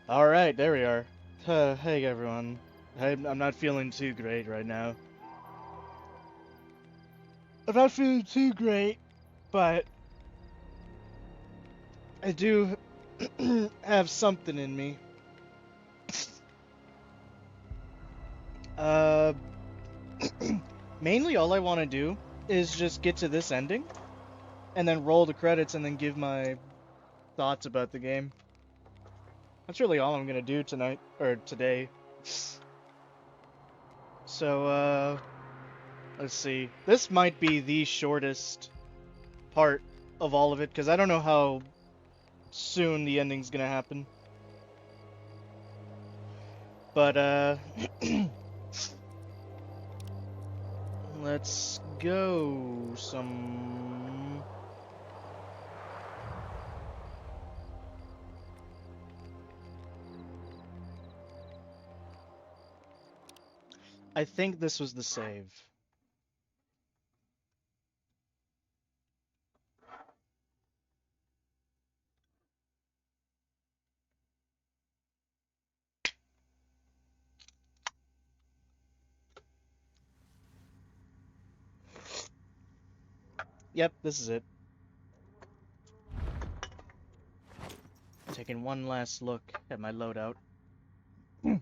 Alright, there we are. Hey everyone. I'm not feeling too great right now. I'm not feeling too great, but I do have something in me. Uh, Mainly all I want to do is just get to this ending, and then roll the credits and then give my thoughts about the game. That's really all I'm gonna do tonight, or today. So, let's see. This might be the shortest part of all of it, because I don't know how soon the ending's gonna happen. But, let's go some... I think this was the save. Yep, this is it. Taking one last look at my loadout. Hmm.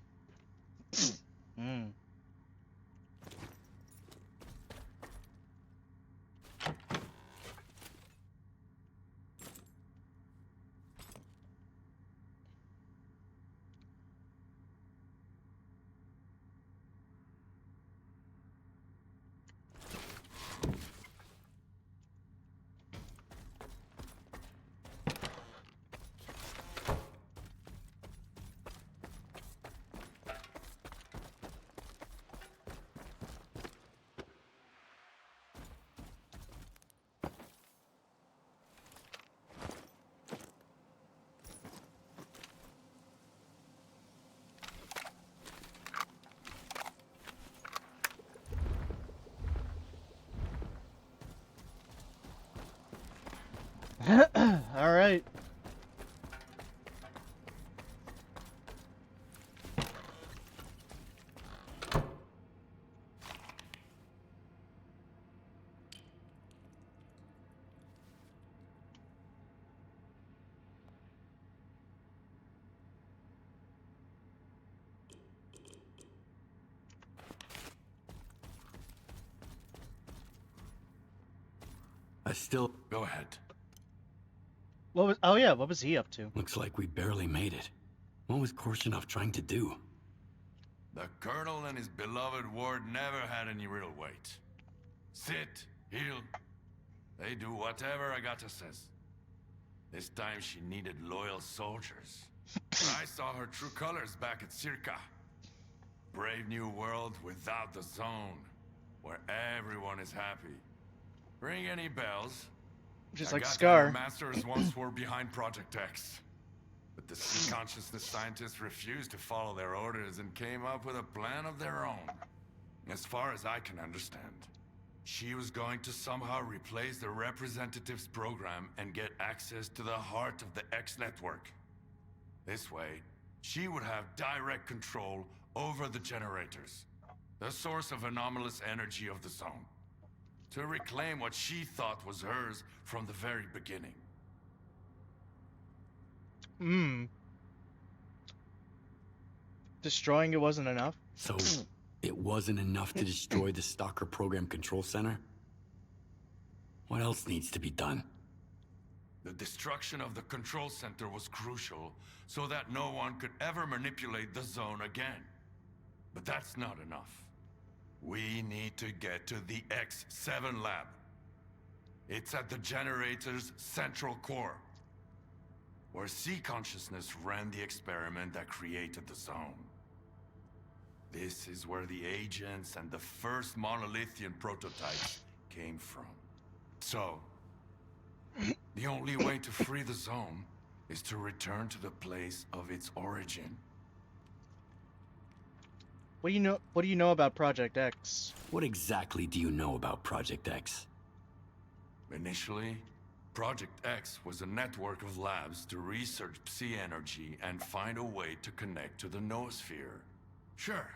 Alright. Go ahead. What was... Oh yeah, what was he up to? Looks like we barely made it. What was Korshinov trying to do? The Colonel and his beloved ward never had any real weight. Sit, heal. They do whatever Agata says. This time she needed loyal soldiers. But I saw her true colors back at S.T.A.L.K.E.R. Brave new world without the zone, where everyone is happy. Ring any bells? Just like Agata and her Scar. masters once were behind Project X. But the sea consciousness scientists refused to follow their orders and came up with a plan of their own. As far as I can understand, she was going to somehow replace the representatives program and get access to the heart of the X network. This way, she would have direct control over the generators, the source of anomalous energy of the zone, to reclaim what she thought was hers from the very beginning. Hmm. Destroying it wasn't enough? So, it wasn't enough to destroy the S.T.A.L.K.E.R program control center? What else needs to be done? The destruction of the control center was crucial, so that no one could ever manipulate the zone again. But that's not enough. We need to get to the X7 lab. It's at the generator's central core, where sea consciousness ran the experiment that created the zone. This is where the agents and the first monolithian prototypes came from. So, the only way to free the zone is to return to the place of its origin. What do you know about Project X? What exactly do you know about Project X? Initially, Project X was a network of labs to research psi energy and find a way to connect to the noosphere. Sure.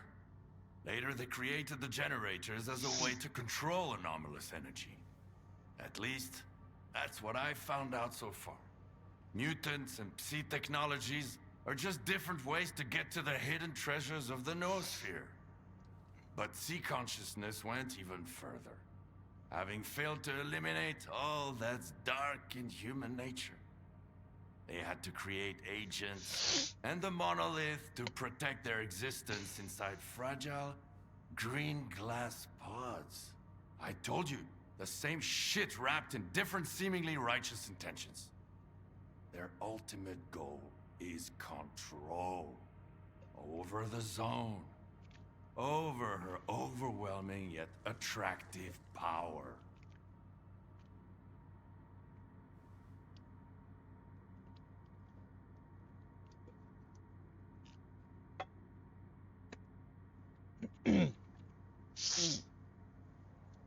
Later they created the generators as a way to control anomalous energy. At least, that's what I've found out so far. Mutants and psi technologies are just different ways to get to the hidden treasures of the noosphere. But psi consciousness went even further, having failed to eliminate all that's dark in human nature. They had to create agents and the monolith to protect their existence inside fragile, green glass pods. I told you, the same shit wrapped in different seemingly righteous intentions. Their ultimate goal is control over the zone, over her overwhelming yet attractive power.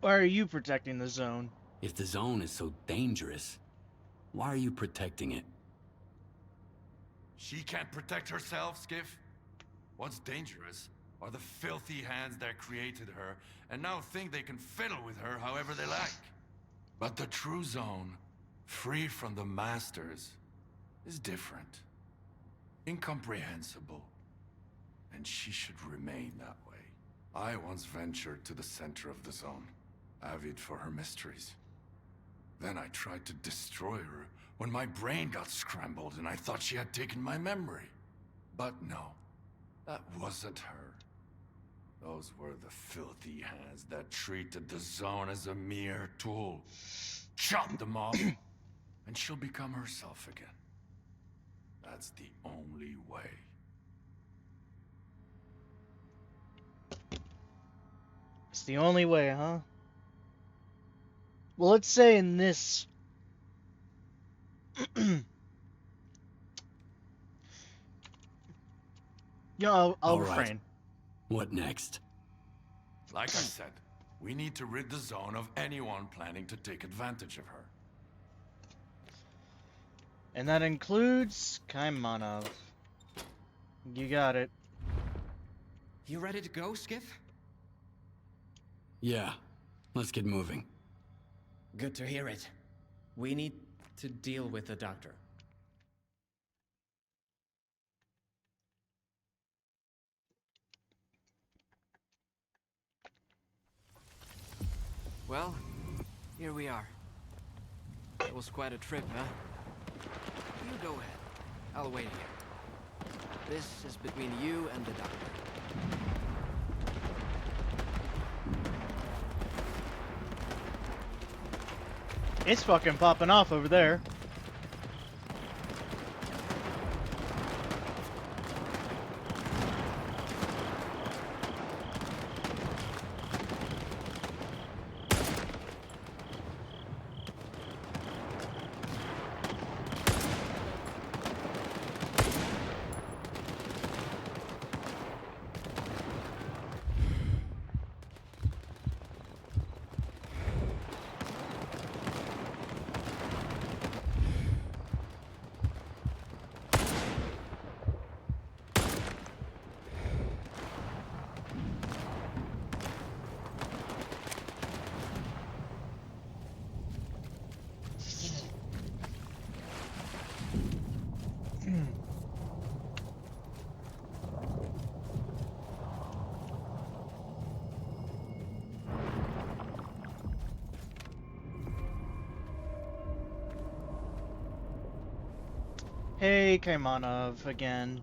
Why are you protecting the zone? If the zone is so dangerous, why are you protecting it? She can't protect herself, Skiff. What's dangerous are the filthy hands that created her and now think they can fiddle with her however they like. But the true zone, free from the masters, is different. Incomprehensible. And she should remain that way. I once ventured to the center of the zone, avid for her mysteries. Then I tried to destroy her when my brain got scrambled and I thought she had taken my memory. But no, that wasn't her. Those were the filthy hands that treated the zone as a mere tool. Chop them off, and she'll become herself again. That's the only way. It's the only way, huh? Well, let's say in this... I'll All right. refrain. What next? Like I said, we need to rid the zone of anyone planning to take advantage of her. And that includes Kaymanov. You got it. You ready to go, Skiff? Yeah, let's get moving. Good to hear it. We need to deal with the doctor. Well, here we are. It was quite a trip, huh? You go ahead. I'll wait here. This is between you and the doctor. It's fucking popping off over there. Hey, Kaymanov again.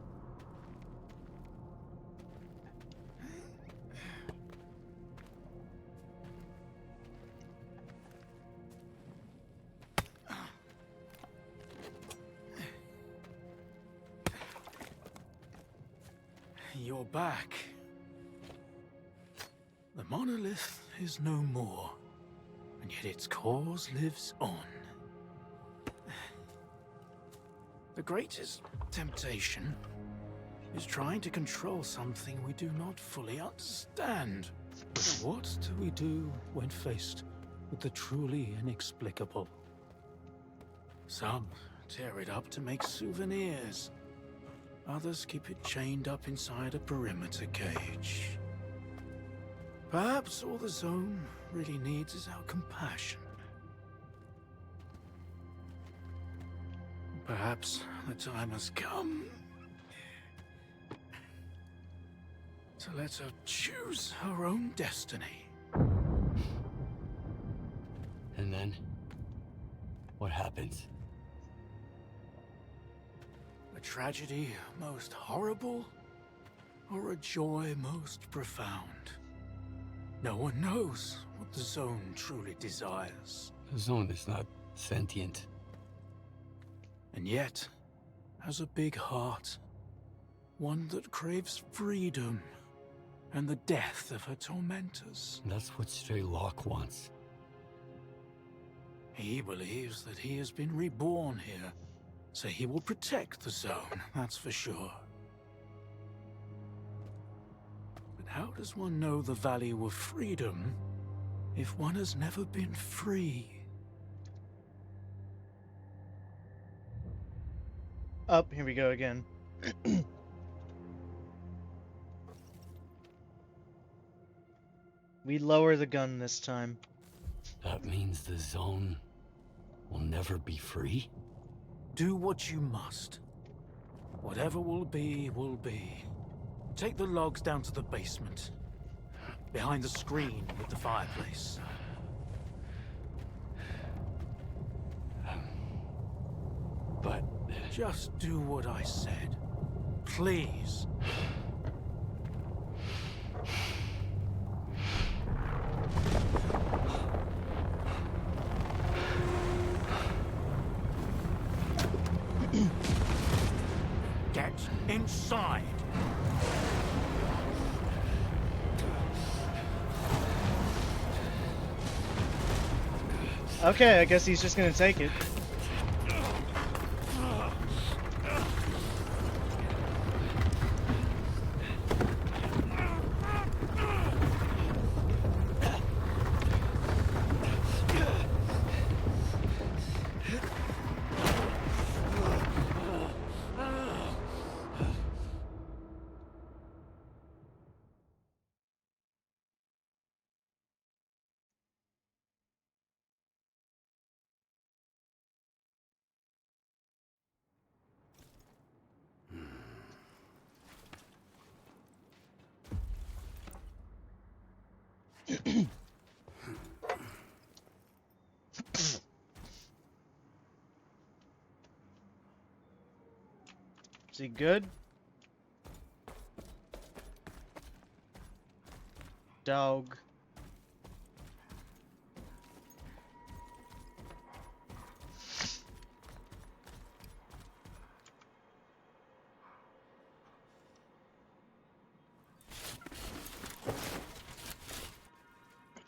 You're back. The monolith is no more, and yet its cause lives on. The greatest temptation is trying to control something we do not fully understand. But what do we do when faced with the truly inexplicable? Some tear it up to make souvenirs. Others keep it chained up inside a perimeter cage. Perhaps all the zone really needs is our compassion. Perhaps the time has come to let her choose her own destiny. And then, what happens? A tragedy most horrible, or a joy most profound? No one knows what the zone truly desires. The zone is not sentient. And yet, has a big heart. One that craves freedom and the death of her tormentors. That's what S.T.A.L.K.E.R wants. He believes that he has been reborn here, so he will protect the zone, that's for sure. But how does one know the value of freedom if one has never been free? Up, here we go again. We lower the gun this time. That means the zone will never be free? Do what you must. Whatever will be, will be. Take the logs down to the basement. Behind the screen with the fireplace. But... Just do what I said. Please. Get inside. Okay, I guess he's just gonna take it. Is he good? Dog.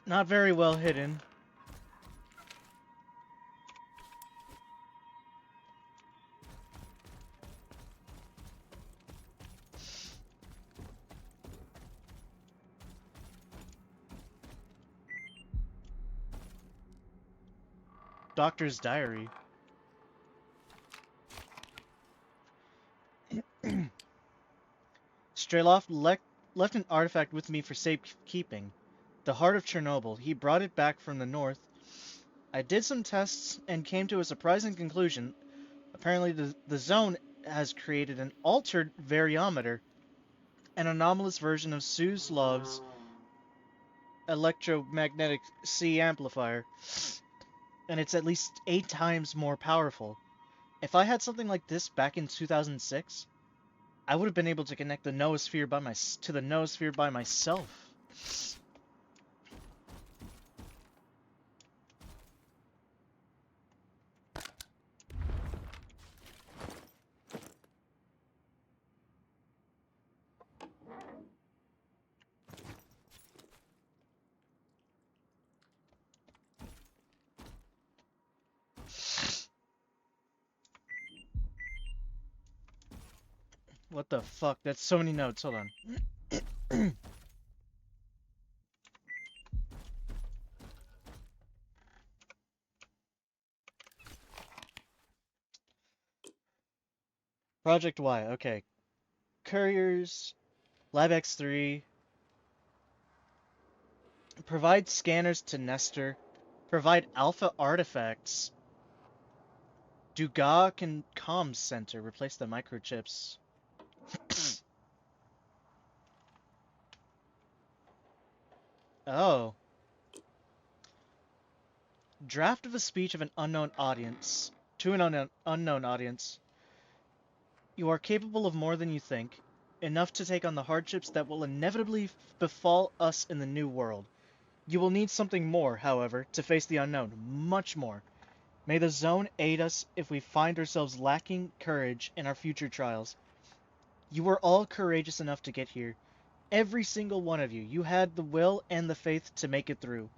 Not very well hidden. Doctor's diary. Strelov left an artifact with me for safekeeping. The heart of Chernobyl. He brought it back from the north. I did some tests and came to a surprising conclusion. Apparently the zone has created an altered variometer, an anomalous version of Suzlov's electromagnetic C amplifier, and it's at least 8 times more powerful. If I had something like this back in 2006, I would have been able to connect the noosphere to the noosphere by myself. What the fuck? That's so many notes. Hold on. Project Y, okay. Couriers, Lab X3, provide scanners to Nestor, provide alpha artifacts. Duga can comms center, replace the microchips. Oh. Draft of a speech of an unknown audience. To an unknown audience. You are capable of more than you think. Enough to take on the hardships that will inevitably befall us in the new world. You will need something more, however, to face the unknown. Much more. May the zone aid us if we find ourselves lacking courage in our future trials. You were all courageous enough to get here. Every single one of you. You had the will and the faith to make it through.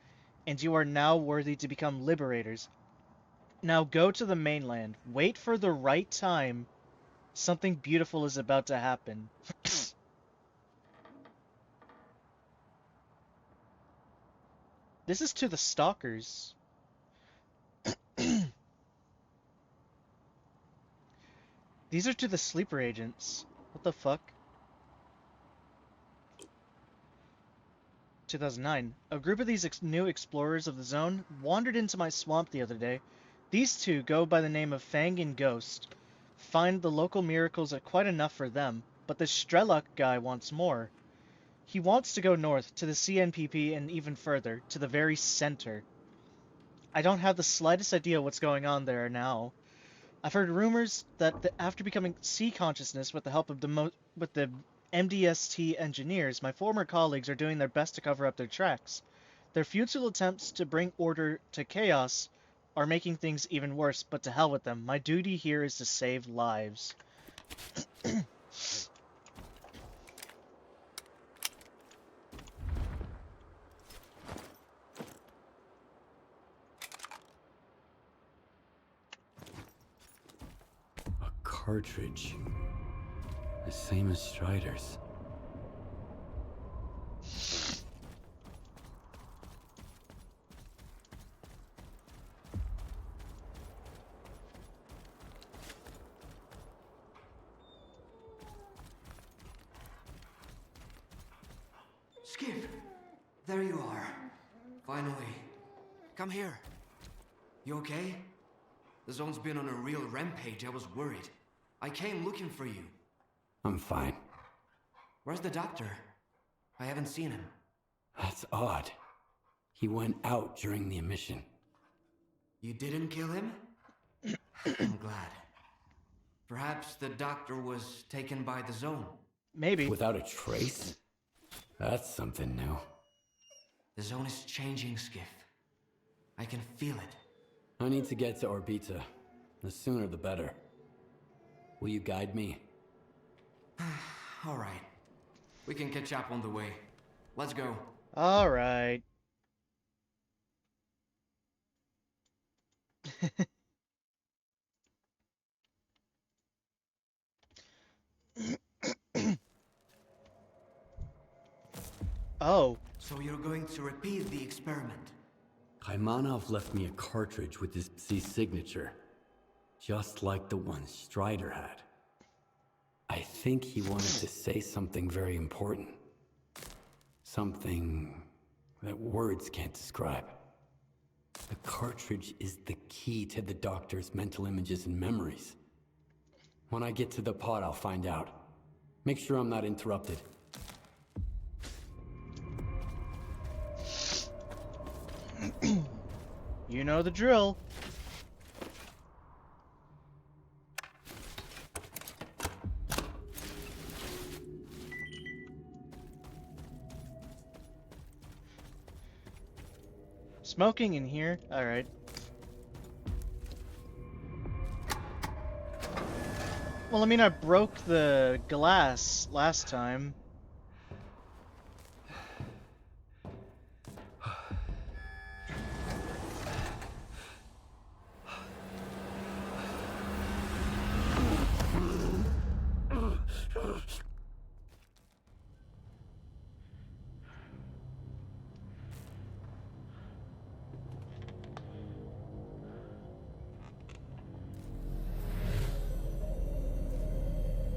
And you are now worthy to become liberators. Now go to the mainland. Wait for the right time. Something beautiful is about to happen. This is to the stalkers. These are to the sleeper agents. What the fuck? 2009. A group of these new explorers of the zone wandered into my swamp the other day. These two go by the name of Fang and Ghost. Find the local miracles are quite enough for them, but the S.T.A.L.K.E.R guy wants more. He wants to go north, to the CNPP, and even further, to the very center. I don't have the slightest idea what's going on there now. I've heard rumors that after becoming C consciousness with the help of the MDST engineers, my former colleagues are doing their best to cover up their tracks. Their futile attempts to bring order to chaos are making things even worse, but to hell with them. My duty here is to save lives. A cartridge. The same as Strider's. Skip! There you are. Finally. Come here. You okay? The zone's been on a real rampage. I was worried. I came looking for you. I'm fine. Where's the doctor? I haven't seen him. That's odd. He went out during the emission. You didn't kill him? I'm glad. Perhaps the doctor was taken by the zone. Maybe. Without a trace? That's something new. The zone is changing, Skiff. I can feel it. I need to get to Orbita. The sooner the better. Will you guide me? All right. We can catch up on the way. Let's go. All right. Oh. So you're going to repeat the experiment? Kaymanov left me a cartridge with his signature. Just like the one Strider had. I think he wanted to say something very important. Something that words can't describe. The cartridge is the key to the doctor's mental images and memories. When I get to the pod, I'll find out. Make sure I'm not interrupted. You know the drill. Smoking in here? Alright. Well, I mean, I broke the glass last time.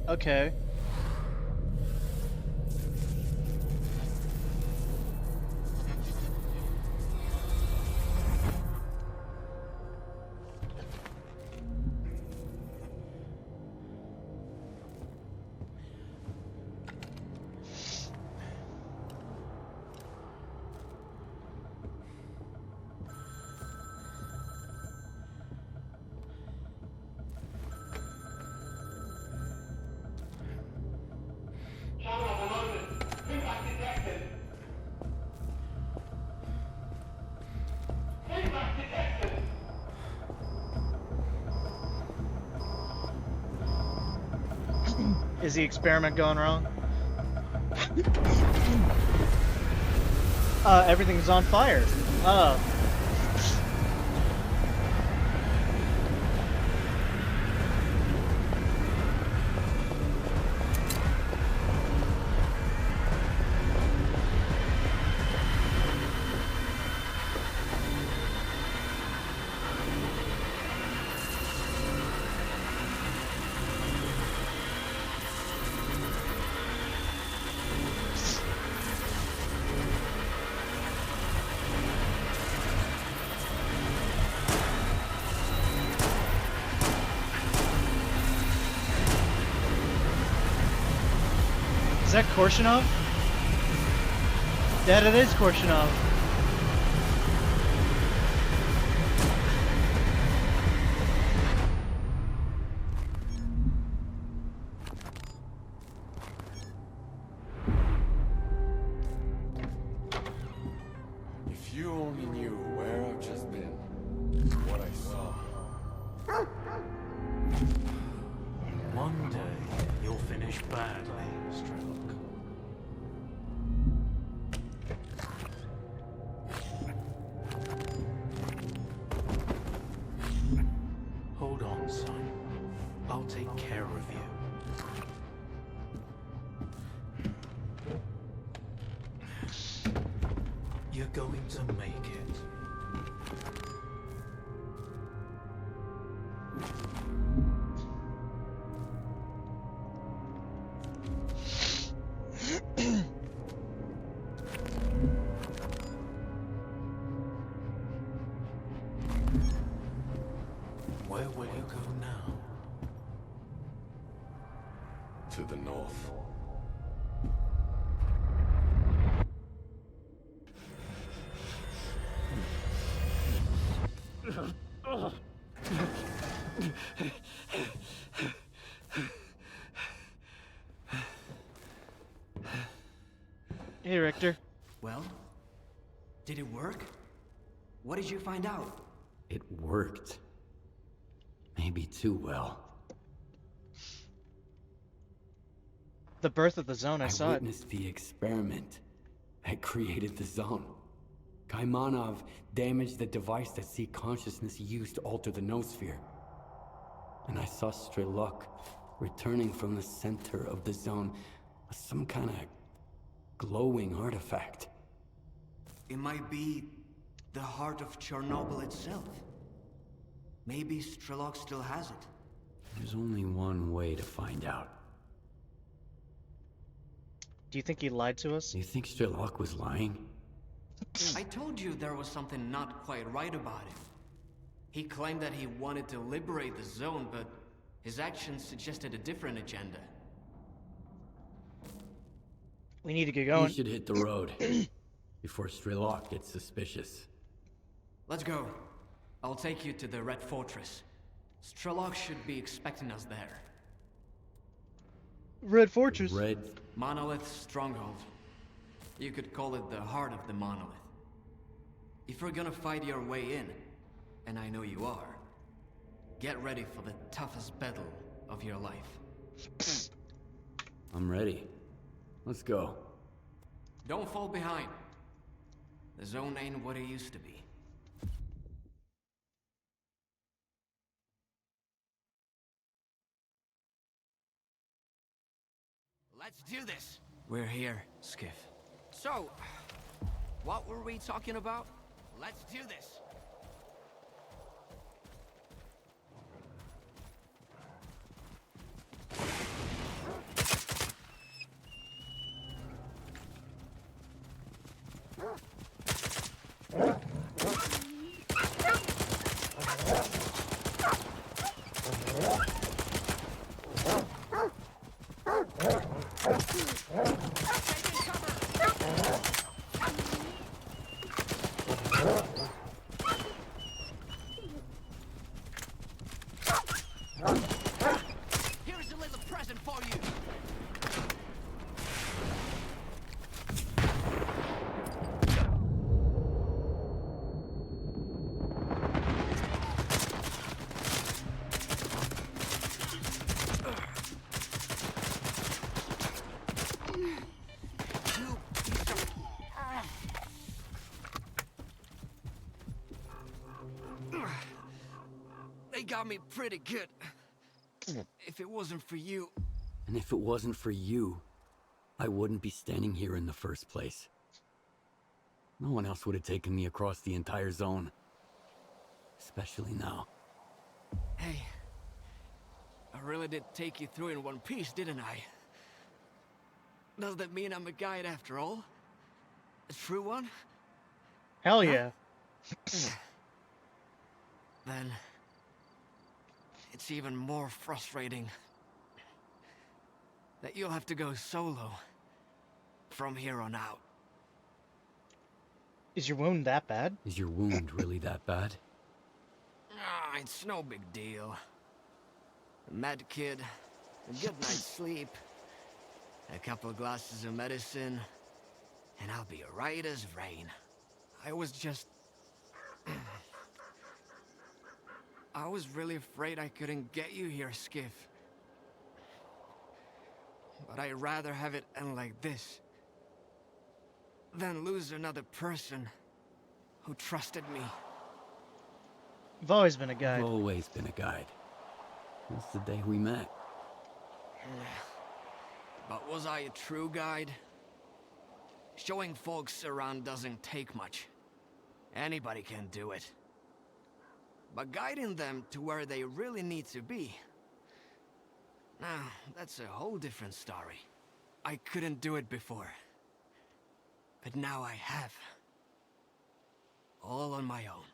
Okay. Is the experiment going wrong? Everything's on fire. Is that Korshunov? Dad, it is Korshunov. If you only knew where I've just been, what I saw. One day, you'll finish badly, S.T.A.L.K.E.R. Hold on, son. I'll take care of you. You're going to make it. Where will you go now? To the north. Hey, Richter. Well, did it work? What did you find out? It worked. Maybe too well. The birth of the zone, I saw it. Witnessed the experiment that created the zone. Kaymanov damaged the device that Z consciousness used to alter the noosphere. And I saw S.T.A.L.K.E.R returning from the center of the zone, some kind of glowing artifact. It might be the heart of Chernobyl itself. Maybe S.T.A.L.K.E.R still has it. There's only one way to find out. Do you think he lied to us? Do you think S.T.A.L.K.E.R was lying? I told you there was something not quite right about him. He claimed that he wanted to liberate the zone, but his actions suggested a different agenda. We need to get We going. should hit the road before S.T.A.L.K.E.R gets suspicious. Let's go. I'll take you to the Red Fortress. S.T.A.L.K.E.R should be expecting us there. Red Fortress. Red. Monolith Stronghold. You could call it the heart of the monolith. If you're gonna fight your way in, and I know you are, get ready for the toughest battle of your life. I'm ready. Let's go. Don't fall behind. The zone ain't what it used to be. Let's do this. We're here, Skiff. So, what were we talking about? Let's do this. got me pretty good. If it wasn't for you... And if it wasn't for you, I wouldn't be standing here in the first place. No one else would have taken me across the entire zone. Especially now. Hey, I really did take you through in one piece, didn't I? Does that mean I'm a guide after all? A true one? Hell Huh? yeah. Then... it's even more frustrating that you'll have to go solo from here on out. Is your wound that bad? Is your wound really that bad? Ah, it's no big deal. A med kid, a good night's sleep, a couple of glasses of medicine, and I'll be right as rain. I was just... I was really afraid I couldn't get you here, Skiff. But I'd rather have it end like this than lose another person who trusted me. You've always been a I've guide. always been a guide. Since the day we met. But was I a true guide? Showing folks around doesn't take much. Anybody can do it. But guiding them to where they really need to be... now, that's a whole different story. I couldn't do it before. But now I have. All on my own.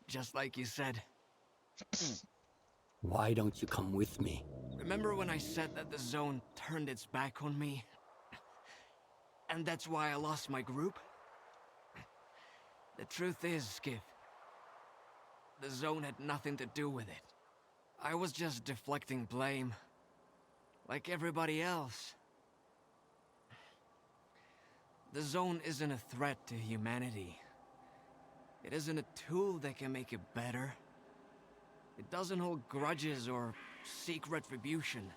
Just like you said. Why don't you come with me? Remember when I said that the zone turned its back on me? And that's why I lost my group? The truth is, Skiff, the zone had nothing to do with it. I was just deflecting blame, like everybody else. The zone isn't a threat to humanity. It isn't a tool that can make it better. It doesn't hold grudges or seek retribution.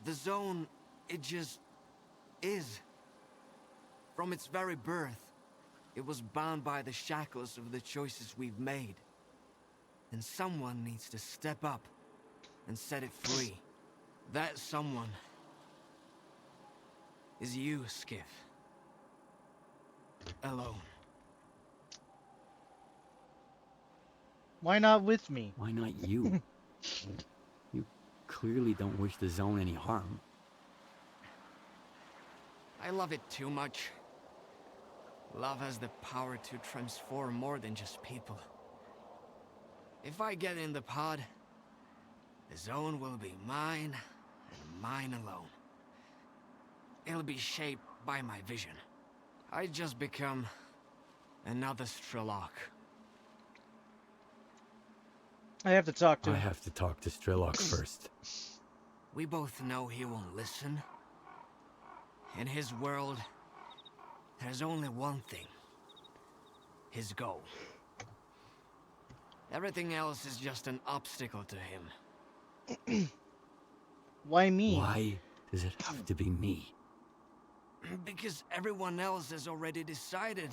The zone, it just is. From its very birth, it was bound by the shackles of the choices we've made. And someone needs to step up and set it free. That someone is you, Skiff. Alone. Why not with me? Why not you? You clearly don't wish the zone any harm. I love it too much. Love has the power to transform more than just people. If I get in the pod, the zone will be mine, and mine alone. It'll be shaped by my vision. I just become another S.T.A.L.K.E.R. I have to talk to I him. have to talk to S.T.A.L.K.E.R first. We both know he won't listen. In his world, there's only one thing. His goal. Everything else is just an obstacle to him. Why me? Why does it have to be me? Because everyone else has already decided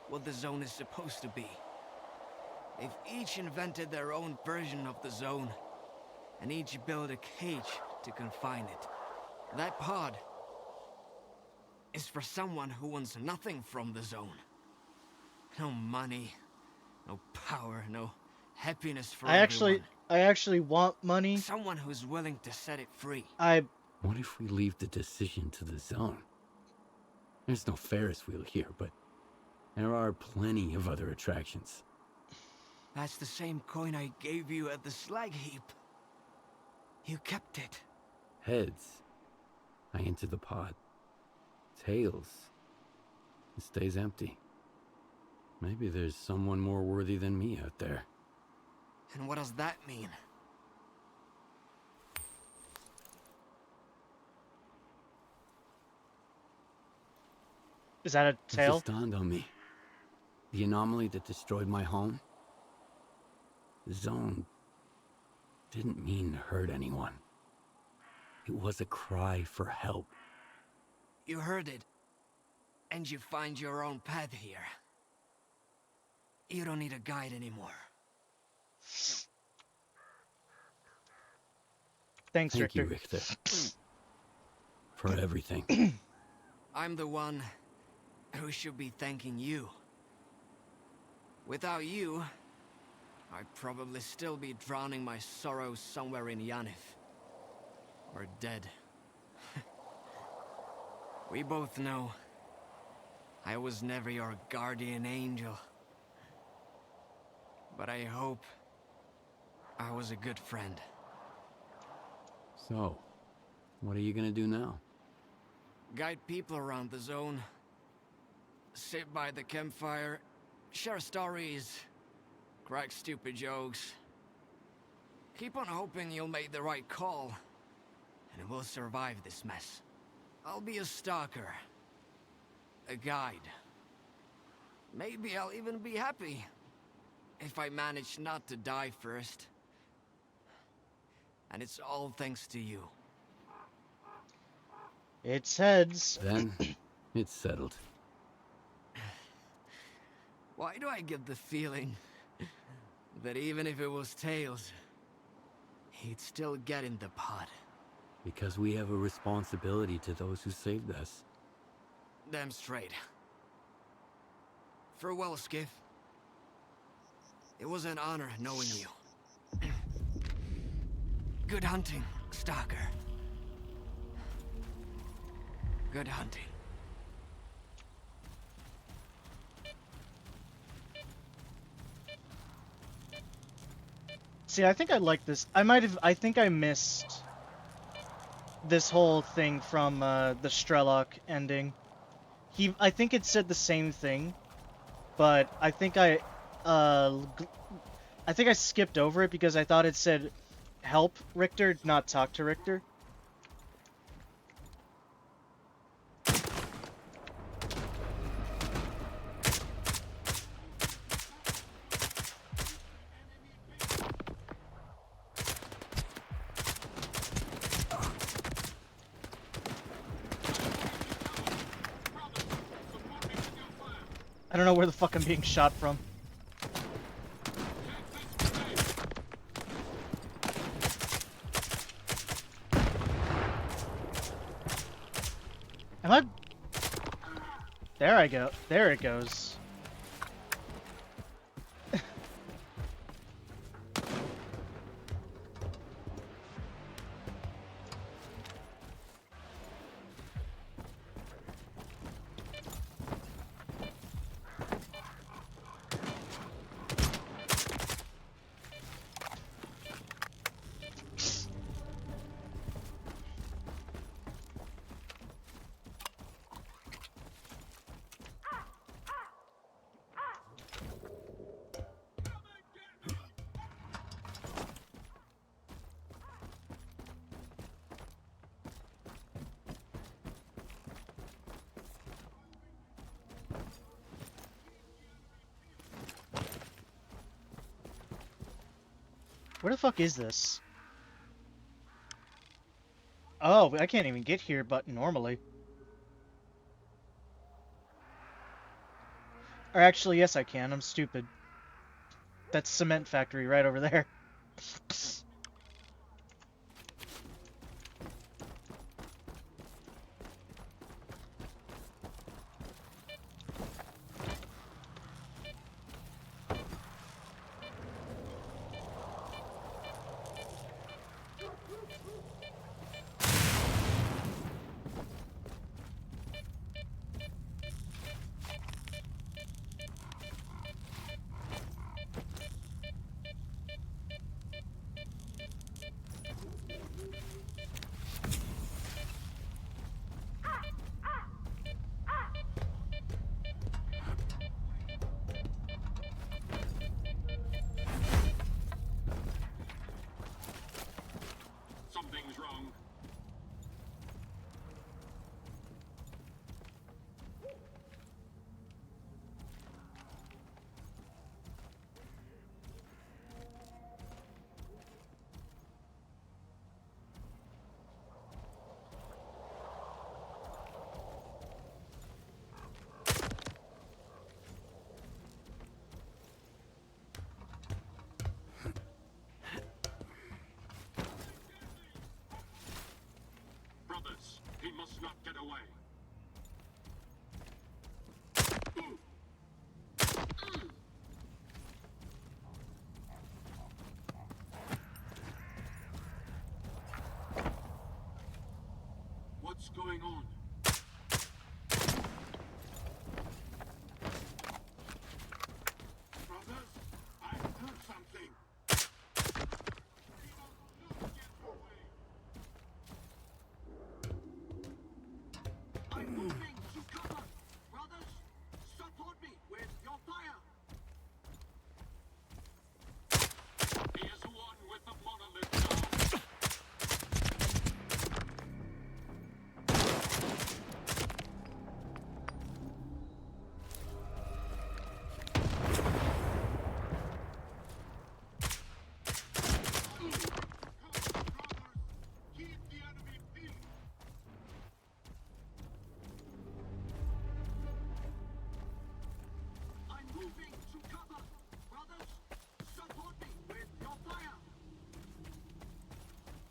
what the zone is supposed to be. They've each invented their own version of the zone, and each built a cage to confine it. That pod is for someone who wants nothing from the zone. No money, no power, no happiness for everyone. I actually want money. Someone who's willing to set it free. What if we leave the decision to the zone? There's no Ferris wheel here, but there are plenty of other attractions. That's the same coin I gave you at the slag heap. You kept it. Heads, I enter the pod. Tails, it stays empty. Maybe there's someone more worthy than me out there. And what does that mean? Is that a It tail? just dawned on me. The anomaly that destroyed my home? The zone didn't mean to hurt anyone. It was a cry for help. You heard it. And you find your own path here. You don't need a guide anymore. Thanks, Thank you, Richter. Richter. For everything. I'm the one who should be thanking you. Without you, I'd probably still be drowning my sorrows somewhere in Yanif. Or dead. We both know I was never your guardian angel. But I hope I was a good friend. So, what are you gonna do now? Guide people around the zone. Sit by the campfire. Share stories. Crack stupid jokes. Keep on hoping you'll make the right call. And we'll survive this mess. I'll be a stalker. A guide. Maybe I'll even be happy. If I manage not to die first. And it's all thanks to you. It's heads. Then, it's settled. Why do I get the feeling that even if it was Tails, he'd still get in the pot? Because we have a responsibility to those who saved us. Damn straight. Farewell, Skiff. It was an honor knowing you. Good hunting, Stalker. Good hunting. See, I think I like this. I think I missed this whole thing from the Strelok ending. I think it said the same thing, but I think I skipped over it because I thought it said help Richter, not talk to Richter. I don't know where the fuck I'm being shot from. Am I... There I go. There it goes. Where the fuck is this? Oh, I can't even get here but normally. Or actually, yes I can. I'm stupid. That's cement factory right over there. going on?